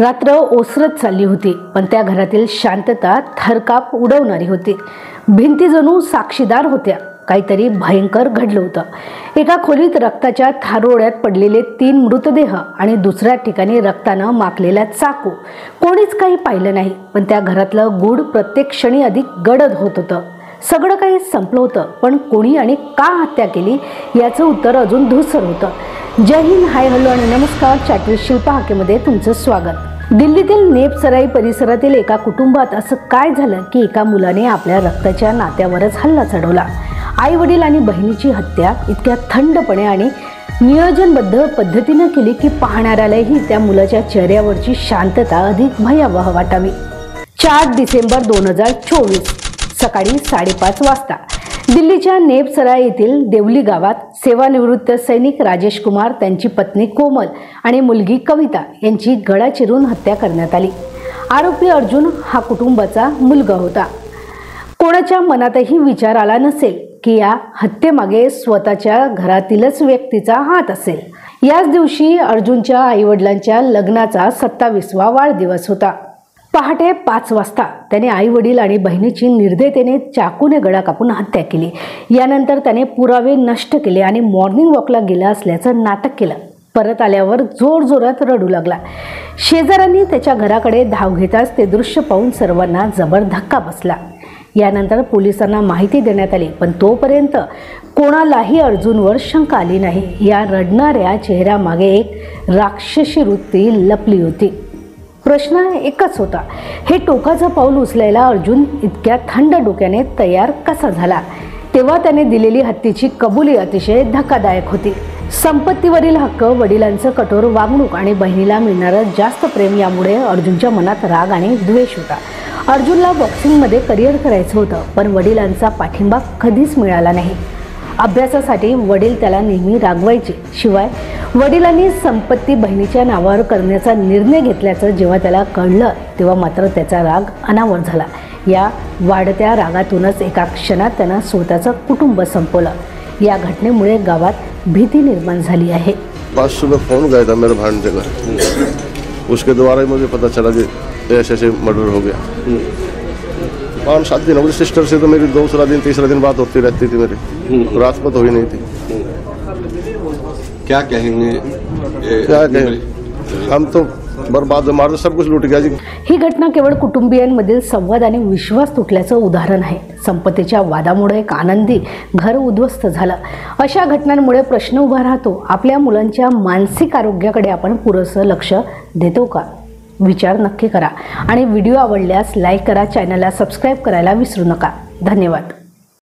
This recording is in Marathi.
रात्र ओसरत चालली होती, पण त्या घरातील शांतता थरकाप उडवणारी होती। भिंती जणू साक्षीदार होत्या। काहीतरी भयंकर घडलं होतं। एका खोलीत रक्ताच्या थारोळ्यात पडलेले 3 मृतदेह आणि दुसऱ्या ठिकाणी रक्तानं माखलेला चाकू। कोणीच काही पाहिलं नाही, पण त्या घरातलं गूढ प्रत्येक क्षणी अधिक गडद होत होतं। सगळं काही संपलं होतं, पण कोणी आणि का हत्या केली याचं उत्तर अजून धूसर होतं। जय हिंद, हाय हॅलो आणि नमस्कार। चॅट शिल्पा हाकेमध्ये तुमचं स्वागत। दिल्लीतील नेपसराई परिसरातील एका कुटुंबात असं काय झालं की एका मुलाने आपल्या रक्ताच्या नात्यावरच हल्ला चढवला। आई वडील आणि बहिणीची हत्या इतक्या थंडपणे आणि नियोजनबद्ध पद्धतीने केली की पाहणाऱ्यालाही त्या मुलाच्या चेहऱ्यावरची शांतता अधिक भयावह वाटावी। 4 डिसेंबर 2024 सकाळी 5:30 वाजता दिल्लीच्या नेपसराई येथील देवली गावात सेवानिवृत्त सैनिक राजेश कुमार, त्यांची पत्नी कोमल आणि मुलगी कविता यांची गळा चिरून हत्या करण्यात आली। आरोपी अर्जुन हा कुटुंबाचा मुलगा होता। कोणाच्या मनातही विचार आला नसेल की या हत्येमागे स्वतःच्या घरातीलच व्यक्तीचा हात असेल। याच दिवशी अर्जुनच्या आईवडिलांच्या लग्नाचा 27वा वाढदिवस होता। पहाटे 5 वाजता त्याने आई वडील आणि बहिणीची निर्दयतेने चाकूने गळा कापून हत्या केली। यानंतर त्याने पुरावे नष्ट केले आणि मॉर्निंग वॉकला गेला असल्याचं नाटक केलं। परत आल्यावर जोरजोरात रडू लागला। शेजाऱ्यांनी त्याच्या घराकडे धाव घेताच ते दृश्य पाहून सर्वांना जबर धक्का बसला। यानंतर पोलिसांना माहिती देण्यात आली, पण तोपर्यंत कोणालाही अर्जुनवर शंका आली नाही। या रडणाऱ्या चेहऱ्यामागे एक राक्षसी वृत्ती लपली होती। प्रश्न एकच होता, हे टोकाचं पाऊल उचलायला अर्जुन इतक्या थंड डोक्याने तयार कसा झाला? तेव्हा त्याने दिलेली हत्येची कबुली अतिशय धक्कादायक होती। संपत्तीवरील हक्क, वडिलांचं कठोर वागणूक आणि बहिणीला मिळणारं जास्त प्रेम यामुळे अर्जुनच्या मनात राग आणि द्वेष होता। अर्जुनला बॉक्सिंगमध्ये करिअर करायचं होतं, पण वडिलांचा पाठिंबा कधीच मिळाला नाही। अभ्यासासाठी वडील त्याला नेहमी रागवायचे। शिवाय वडिलांनी संपत्ती बहिणीच्या नावावर करण्याचा निर्णय घेतल्याचं जेव्हा त्याला कळलं, तेव्हा मात्र त्याचा राग अनावर झाला। या वाढत्या रागातूनच एका क्षणात त्यानं स्वतःचं कुटुंब संपवलं। या घटनेमुळे गावात भीती निर्माण झाली आहे। 5 सुबह फोन गया था मेरे भांजे का, उसके द्वारा मुझे पता चला कि ऐसे मर्डर हो गया। 5-7 दिन मेरी सिस्टर से तो मेरी दूसरा दिन तीसरा दिन बात होती रहती थी मेरी, रात को तो हुई नहीं थी। क्या कहेंगे? क्या कहेंगे, हम तो बर्बाद, हमारा सब कुछ लूट गया जी। ही घटना केवळ कुटुंबियांमधील संवाद आणि विश्वास तुटल्याचं उदाहरण आहे। संपत्तीच्या वादामुळे एक आनंदी घर उद्ध्वस्त झालं। अशा घटनांमुळे प्रश्न उभा राहतो, आपल्या मुलांच्या मानसिक आरोग्याकडे आपण पुरेसं लक्ष देतो का? विचार नक्की करा आणि व्हिडिओ आवडल्यास लाईक करा, चॅनलला सबस्क्राईब करायला विसरू नका। धन्यवाद।